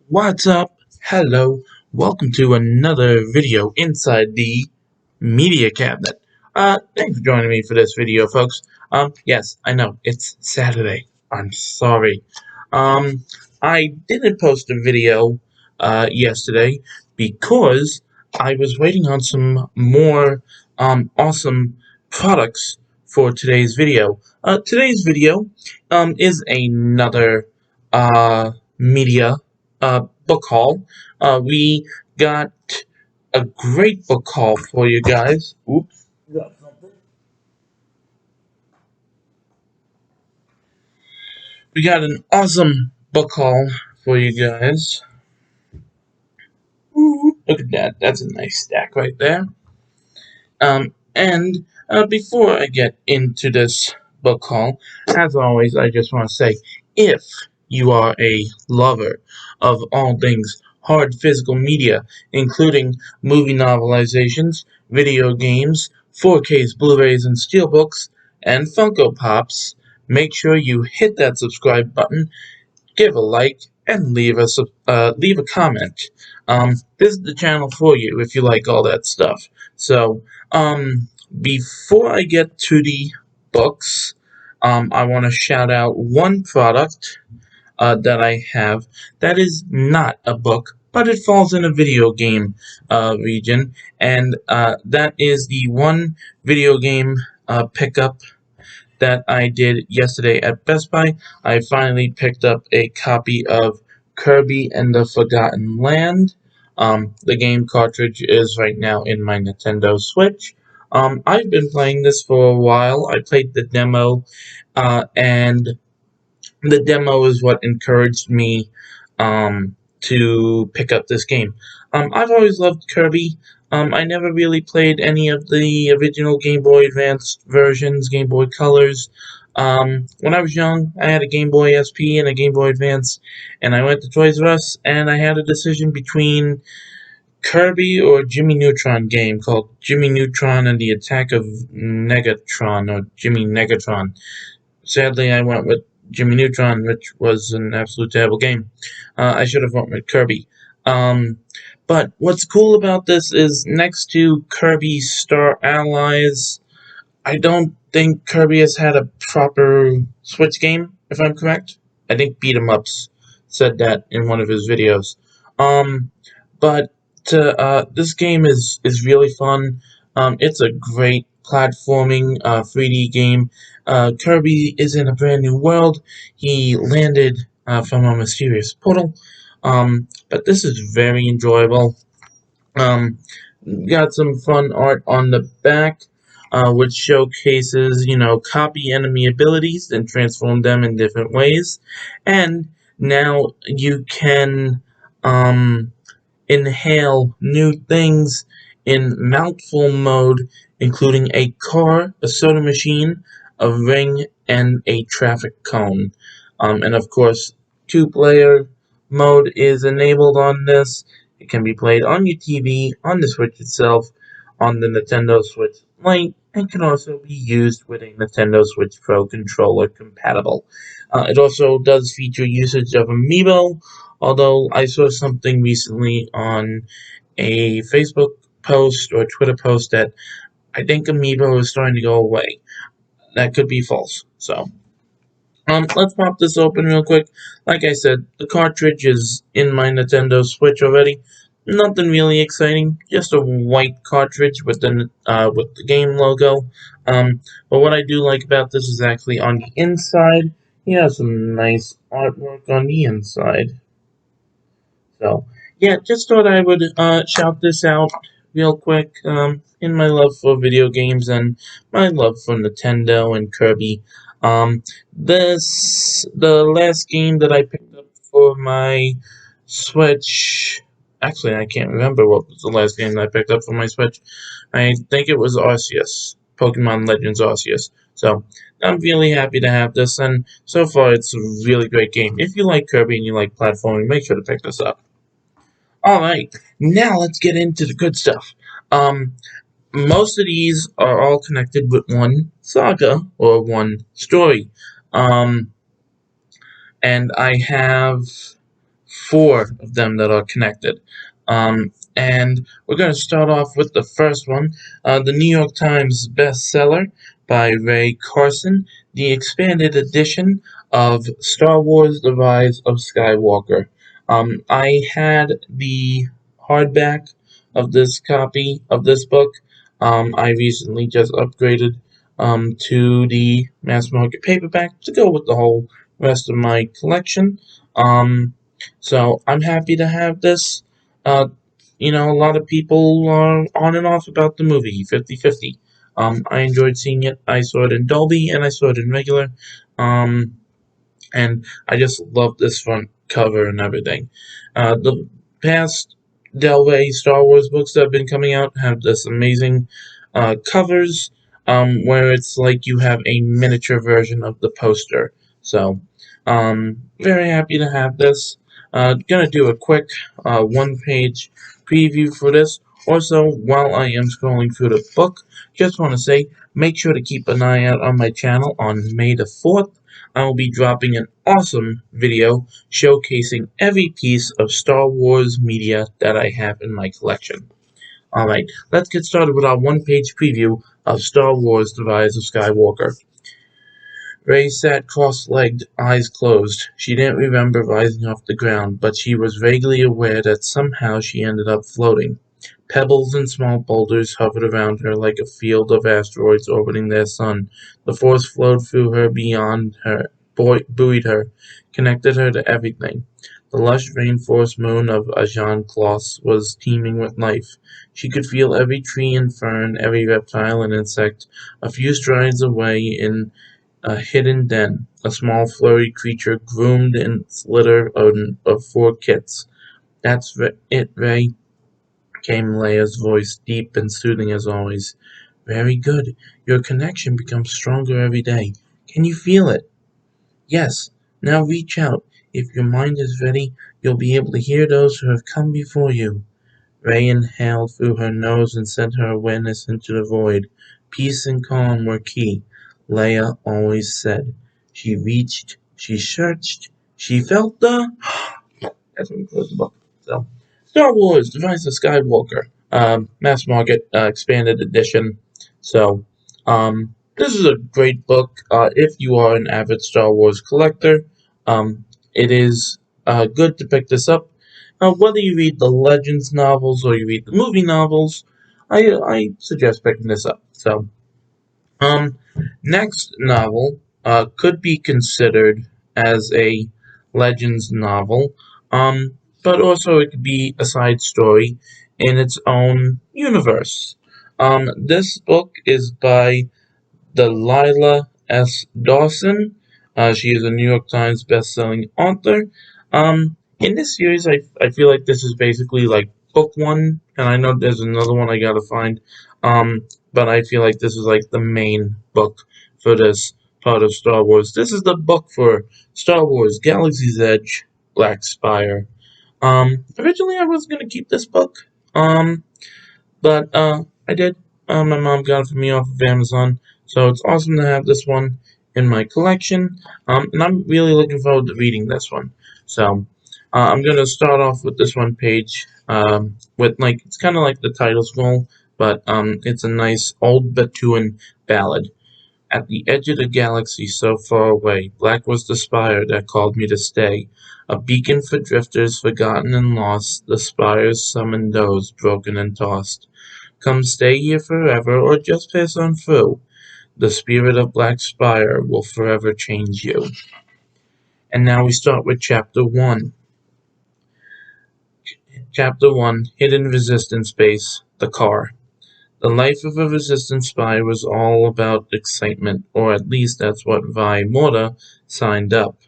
What's up? Hello. Welcome to another video inside the media cabinet. Thanks for joining me for this video, folks. Yes, I know, it's Saturday. I'm sorry. Um, I didn't post a video, yesterday because I was waiting on some more, awesome products for today's video. Today's video, is another, media book haul. We got a great book haul for you guys. Oops. We got an awesome book haul for you guys. Ooh, look at that. That's a nice stack right there. And before I get into this book haul, as always, I just want to say, if you are a lover of all things hard physical media, including movie novelizations, video games, 4Ks, Blu-rays, and steelbooks, and Funko Pops, make sure you hit that subscribe button, give a like, and leave a comment. This is the channel for you if you like all that stuff. So, before I get to the books, I want to shout out one product that I have that is not a book, but it falls in a video game region, and that is the one video game pickup that I did yesterday at Best Buy. I finally picked up a copy of Kirby and the Forgotten Land. The game cartridge is right now in my Nintendo Switch. I've been playing this for a while. I played the demo, and the demo is what encouraged me to pick up this game. I've always loved Kirby. I never really played any of the original Game Boy Advance versions, Game Boy Colors. When I was young, I had a Game Boy SP and a Game Boy Advance, and I went to Toys R Us, and I had a decision between Kirby or Jimmy Neutron game called Jimmy Neutron and the Attack of Negatron, or Jimmy Negatron. Sadly, I went with Jimmy Neutron, which was an absolute terrible game. I should have went with Kirby. But what's cool about this is next to Kirby Star Allies, I don't think Kirby has had a proper Switch game, if I'm correct. I think Beat 'em Ups said that in one of his videos. But this game is really fun. It's a great platforming 3D game. Kirby is in a brand new world. He landed from a mysterious portal. But this is very enjoyable. Um, got some fun art on the back, which showcases, copy enemy abilities and transform them in different ways. And now you can inhale new things in mouthful mode, including a car, a soda machine, a ring, and a traffic cone. And of course, two-player mode is enabled on this. It can be played on your TV, on the Switch itself, on the Nintendo Switch Lite, and can also be used with a Nintendo Switch Pro controller compatible. It also does feature usage of Amiibo, although I saw something recently on a Facebook post or Twitter post that I think Amiibo is starting to go away. That could be false. So, let's pop this open real quick. Like I said, the cartridge is in my Nintendo Switch already. Nothing really exciting, just a white cartridge with the game logo. But what I do like about this is actually on the inside. You have some nice artwork on the inside. So, yeah, just thought I would shout this out real quick in my love for video games and my love for Nintendo and Kirby. The last game that I picked up for my Switch. Actually, I can't remember what was the last game that I picked up for my Switch. I think it was Arceus, Pokemon Legends Arceus. So, I'm really happy to have this, and so far it's a really great game. If you like Kirby and you like platforming, make sure to pick this up. Alright, now let's get into the good stuff. Most of these are all connected with one saga or one story. And I have four of them that are connected. And we're going to start off with the first one, the New York Times bestseller by Ray Carson, the expanded edition of Star Wars: The Rise of Skywalker. I had the hardback of this copy of this book. I recently just upgraded to the mass market paperback to go with the whole rest of my collection. So I'm happy to have this. Uh, a lot of people are on and off about the movie, 50-50. I enjoyed seeing it. I saw it in Dolby and I saw it in regular. Um, and I just love this front cover and everything. The past Del Rey Star Wars books that have been coming out have this amazing covers, where it's like you have a miniature version of the poster. So, very happy to have this. Gonna do a quick one-page preview for this. Also, while I am scrolling through the book, just want to say, make sure to keep an eye out on my channel on May the 4th. I will be dropping an awesome video showcasing every piece of Star Wars media that I have in my collection. Alright, let's get started with our one-page preview of Star Wars: The Rise of Skywalker. Rey sat cross-legged, eyes closed. She didn't remember rising off the ground, but she was vaguely aware that somehow she ended up floating. Pebbles and small boulders hovered around her like a field of asteroids orbiting their sun. The force flowed through her, beyond her, buoyed her, connected her to everything. The lush rainforest moon of Ajan Kloss was teeming with life. She could feel every tree and fern, every reptile and insect. A few strides away in a hidden den, a small furry creature groomed in its litter of four kits. "That's it, Rey," came Leia's voice, deep and soothing as always. "Very good. Your connection becomes stronger every day. Can you feel it?" "Yes. Now reach out. If your mind is ready, you'll be able to hear those who have come before you." Rey inhaled through her nose and sent her awareness into the void. Peace and calm were key, Leia always said. She reached, she searched, she felt the... That's when we close the book. So, Star Wars: The Rise of Skywalker, mass market expanded edition. So, this is a great book. If you are an avid Star Wars collector, it is good to pick this up. Whether you read the Legends novels or you read the movie novels, I suggest picking this up. So, um, next novel could be considered as a Legends novel, but also it could be a side story in its own universe. This book is by Delilah S. Dawson. She is a New York Times best-selling author. In this series, I feel like this is basically like book one, and I know there's another one I gotta find. But I feel like this is like the main book for this part of Star Wars. This is the book for Star Wars: Galaxy's Edge, Black Spire. Originally I was gonna keep this book. But I did. My mom got it for me off of Amazon, so it's awesome to have this one in my collection. And I'm really looking forward to reading this one. So I'm gonna start off with this one page. With like it's kind of like the title scroll, but it's a nice old Batuan ballad. At the edge of the galaxy so far away, black was the spire that called me to stay. A beacon for drifters forgotten and lost, the spires summoned those broken and tossed. Come stay here forever or just pass on through. The spirit of Black Spire will forever change you. And now we start with Chapter 1. Chapter 1, Hidden Resistance Base, the car. The life of a resistance spy was all about excitement, or at least that's what Vi Morta signed up.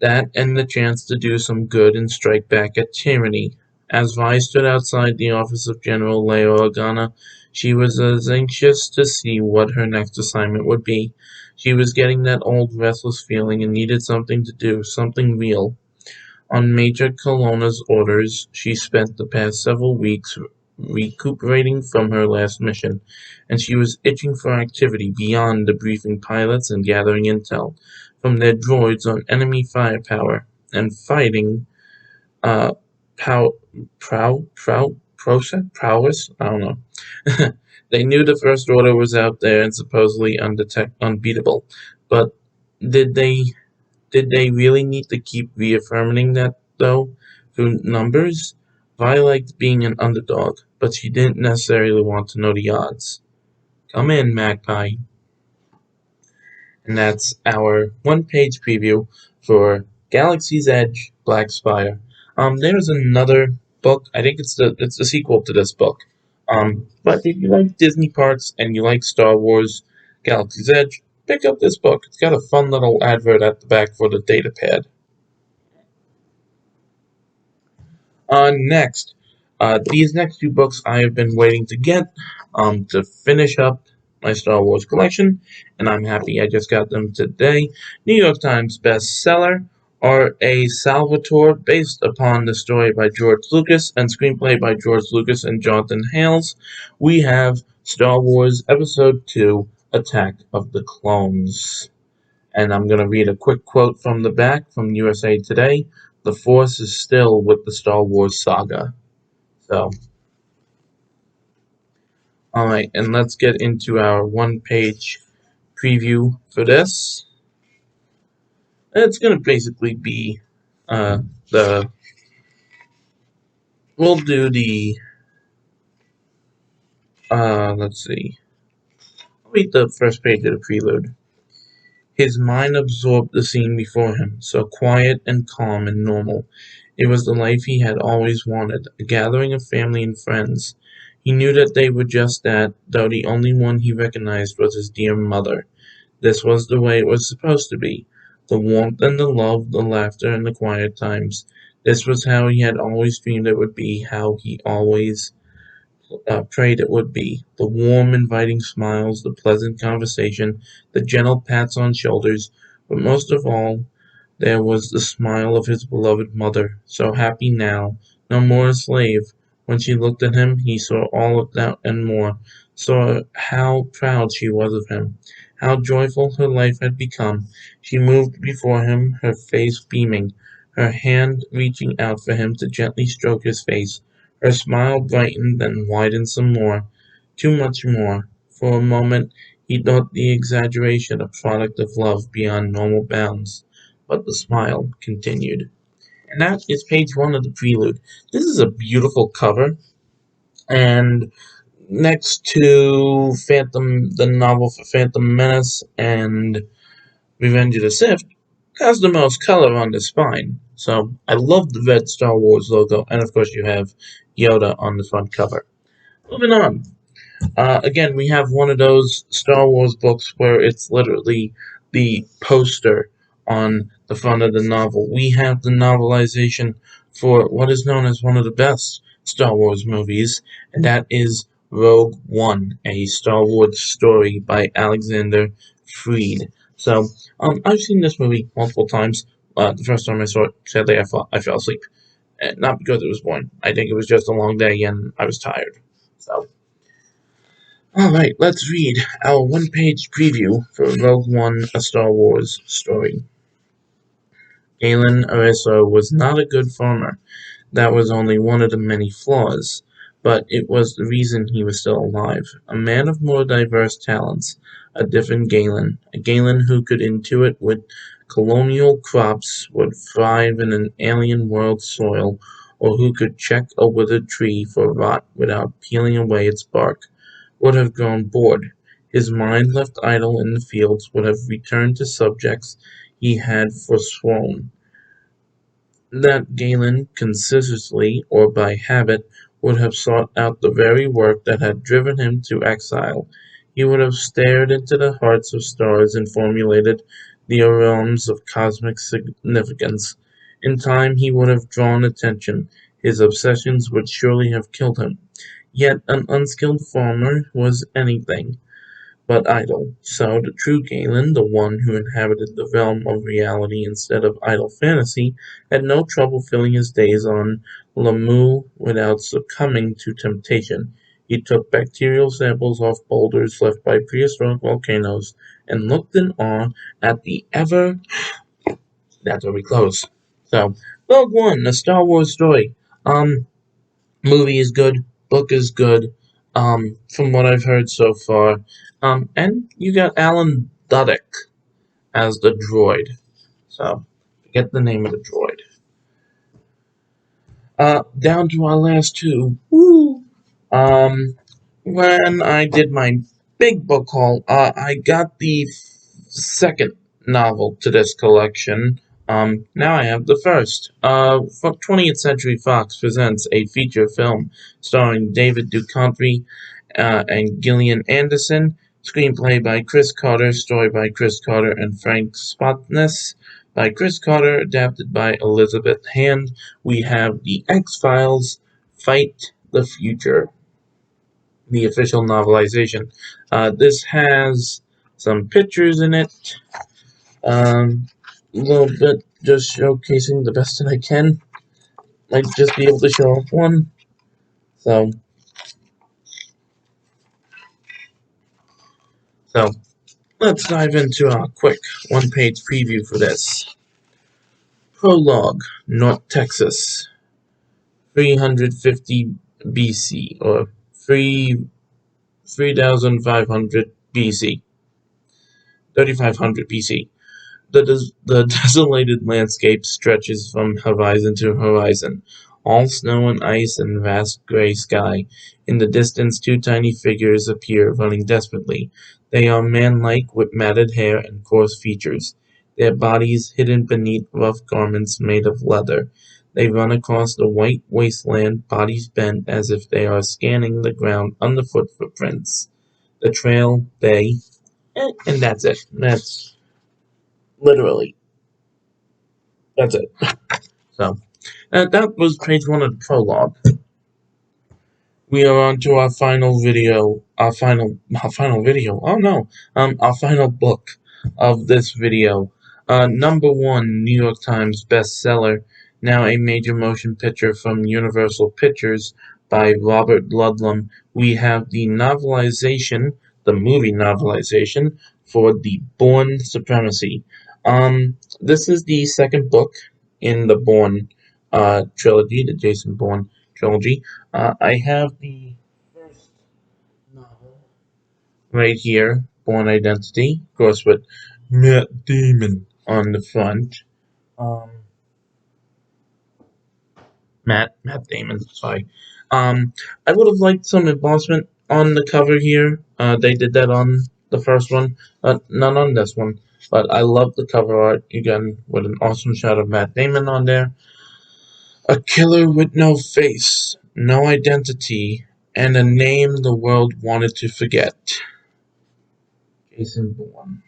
That and the chance to do some good and strike back at tyranny. As Vi stood outside the office of General Leo Organa, she was as anxious to see what her next assignment would be. She was getting that old restless feeling and needed something to do, something real. On Major Colonna's orders, she spent the past several weeks recuperating from her last mission, and she was itching for activity beyond debriefing pilots and gathering intel from their droids on enemy firepower. and fighting uh, pow, prowess? I don't know. They knew the First Order was out there and supposedly unbeatable, but did they did they really need to keep reaffirming that though through numbers? Vi liked being an underdog, but she didn't necessarily want to know the odds. Come in, Magpie. And that's our one-page preview for Galaxy's Edge: Black Spire. There's another book. I think it's the sequel to this book. But if you like Disney parks and you like Star Wars: Galaxy's Edge, pick up this book. It's got a fun little advert at the back for the data pad. Next, these next two books I have been waiting to get to finish up my Star Wars collection, and I'm happy I just got them today. New York Times bestseller are a Salvatore based upon the story by George Lucas and screenplay by George Lucas and Jonathan Hales. We have Star Wars Episode 2 Attack of the Clones. And I'm going to read a quick quote from the back from USA Today. The Force is still with the Star Wars saga. So, alright, and let's get into our one-page preview for this. It's going to basically be the... We'll do the... let's see. I'll read the first page of the prelude. His mind absorbed the scene before him, so quiet and calm and normal. It was the life he had always wanted, a gathering of family and friends. He knew that they were just that, though the only one he recognized was his dear mother. This was the way it was supposed to be. The warmth and the love, the laughter and the quiet times. This was how he had always dreamed it would be, how he always prayed it would be. The warm, inviting smiles, the pleasant conversation, the gentle pats on shoulders, but most of all, there was the smile of his beloved mother, so happy now, no more a slave. When she looked at him, he saw all of that and more, saw how proud she was of him, how joyful her life had become. She moved before him, her face beaming, her hand reaching out for him to gently stroke his face. Her smile brightened and widened some more, too much more. For a moment, he thought the exaggeration a product of love beyond normal bounds. But the smile continued. And that is page one of the prelude. This is a beautiful cover, and next to the novel for Phantom Menace and Revenge of the Sith, has the most color on the spine. So I love the red Star Wars logo, and of course you have Yoda on the front cover. Moving on. Again, we have one of those Star Wars books where it's literally the poster on the front of the novel. We have the novelization for what is known as one of the best Star Wars movies, and that is Rogue One, a Star Wars story by Alexander Freed. So, I've seen this movie multiple times. The first time I saw it, sadly, I fell asleep. Not because it was boring. I think it was just a long day and I was tired. So, alright, let's read our one-page preview for Rogue One, a Star Wars story. Galen Erso was not a good farmer. That was only one of the many flaws, but it was the reason he was still alive. A man of more diverse talents, a different Galen, a Galen who could intuit what colonial crops would thrive in an alien world soil, or who could check a withered tree for rot without peeling away its bark, would have grown bored. His mind left idle in the fields would have returned to subjects he had forsworn. That Galen, consciously or by habit, would have sought out the very work that had driven him to exile. He would have stared into the hearts of stars and formulated the realms of cosmic significance. In time he would have drawn attention. His obsessions would surely have killed him. Yet an unskilled farmer was anything but idle. So the true Galen, the one who inhabited the realm of reality instead of idle fantasy, had no trouble filling his days on Lamu without succumbing to temptation. He took bacterial samples off boulders left by prehistoric volcanoes and looked in awe at the ever... That's where we close. So, Rogue One, a Star Wars story. Movie is good, book is good, from what I've heard so far. And you got Alan Tudyk as the droid. So, forget the name of the droid. Down to our last two. Woo! Um, when I did my big book haul, I got the second novel to this collection. Now I have the first. 20th Century Fox presents a feature film starring David Duchovny and Gillian Anderson. Screenplay by Chris Carter, story by Chris Carter and Frank Spotness. By Chris Carter, adapted by Elizabeth Hand. We have The X-Files, Fight the Future, the official novelization. This has some pictures in it, a little bit just showcasing the best that I can. Might just be able to show off one. So, so let's dive into a quick one-page preview for this. Prologue, North Texas, 350 BC, or 3500 BC, 3500 BC. The desolated landscape stretches from horizon to horizon, all snow and ice and vast gray sky. In the distance, two tiny figures appear, running desperately. They are man-like, with matted hair and coarse features, their bodies hidden beneath rough garments made of leather. They run across the white wasteland, bodies bent as if they are scanning the ground underfoot for prints. The trail, they, and that's it. Literally, that's it. So, that was page one of the prologue. We are on to our final video. Our final video. Oh no, our final book of this video. Number one New York Times bestseller, now a major motion picture from Universal Pictures by Robert Ludlum. We have the novelization, the movie novelization for The Bourne Supremacy. This is the second book in the Bourne trilogy, the Jason Bourne trilogy. I have the first novel right here, Bourne Identity, of course, with Matt Damon on the front. Um, Matt Damon, sorry. I would have liked some embossment on the cover here. They did that on the first one, not on this one. But I love the cover art, again, with an awesome shot of Matt Damon on there. A killer with no face, no identity, and a name the world wanted to forget. Jason Bourne.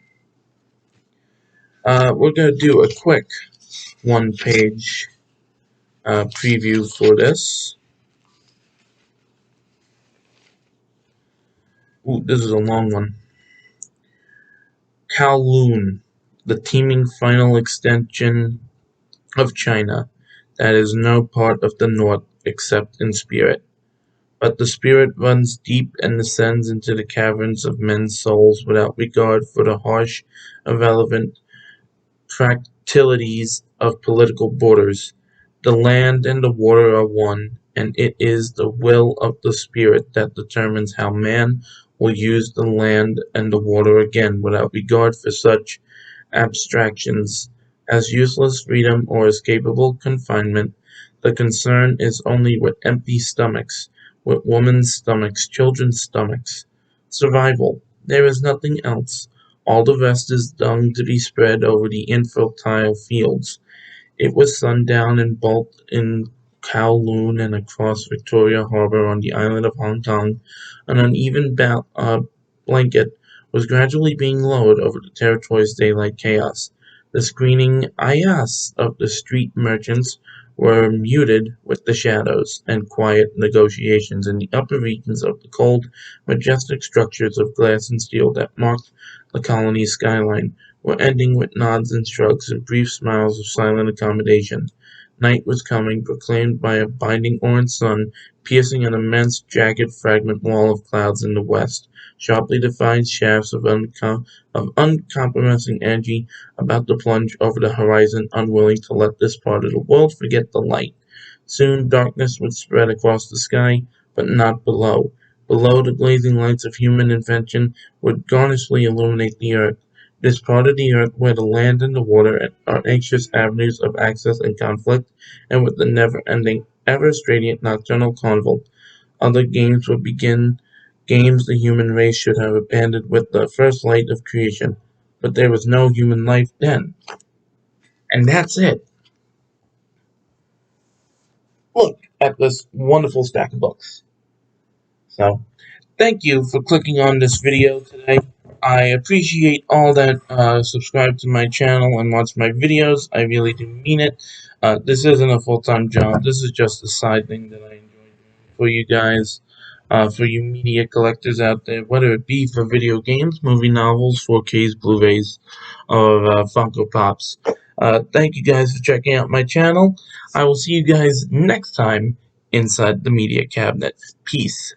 We're going to do a quick one-page preview for this. Ooh, this is a long one. Kowloon, the teeming final extension of China that is no part of the North except in spirit. But the spirit runs deep and descends into the caverns of men's souls without regard for the harsh, irrelevant practicalities of political borders. The land and the water are one, and it is the will of the spirit that determines how man will use the land and the water again without regard for such abstractions as useless freedom or escapable confinement. The concern is only with empty stomachs, with women's stomachs, children's stomachs. Survival. There is nothing else. All the rest is dung to be spread over the infertile fields. It was sundown in Kowloon and across Victoria Harbour on the island of Hong Kong. An uneven blanket was gradually being lowered over the territory's daylight chaos. The screening ayahs of the street merchants were muted with the shadows, and quiet negotiations in the upper regions of the cold, majestic structures of glass and steel that marked the colony's skyline were ending with nods and shrugs and brief smiles of silent accommodation. Night was coming, proclaimed by a binding orange sun, piercing an immense, jagged, fragment wall of clouds in the west, sharply defined shafts of uncompromising energy about to plunge over the horizon, unwilling to let this part of the world forget the light. Soon darkness would spread across the sky, but not below. Below, the blazing lights of human invention would garnishly illuminate the earth. This part of the earth where the land and the water are anxious avenues of access and conflict, and with the never-ending, ever-radiant nocturnal carnival, other games would begin, games the human race should have abandoned with the first light of creation. But there was no human life then. And that's it. Look at this wonderful stack of books. So, thank you for clicking on this video today. I appreciate all that subscribe to my channel and watch my videos. I really do mean it. This isn't a full-time job. This is just a side thing that I enjoy doing for you guys, for you media collectors out there, whether it be for video games, movie novels, 4Ks, Blu-rays, or Funko Pops. Thank you guys for checking out my channel. I will see you guys next time inside the media cabinet. Peace.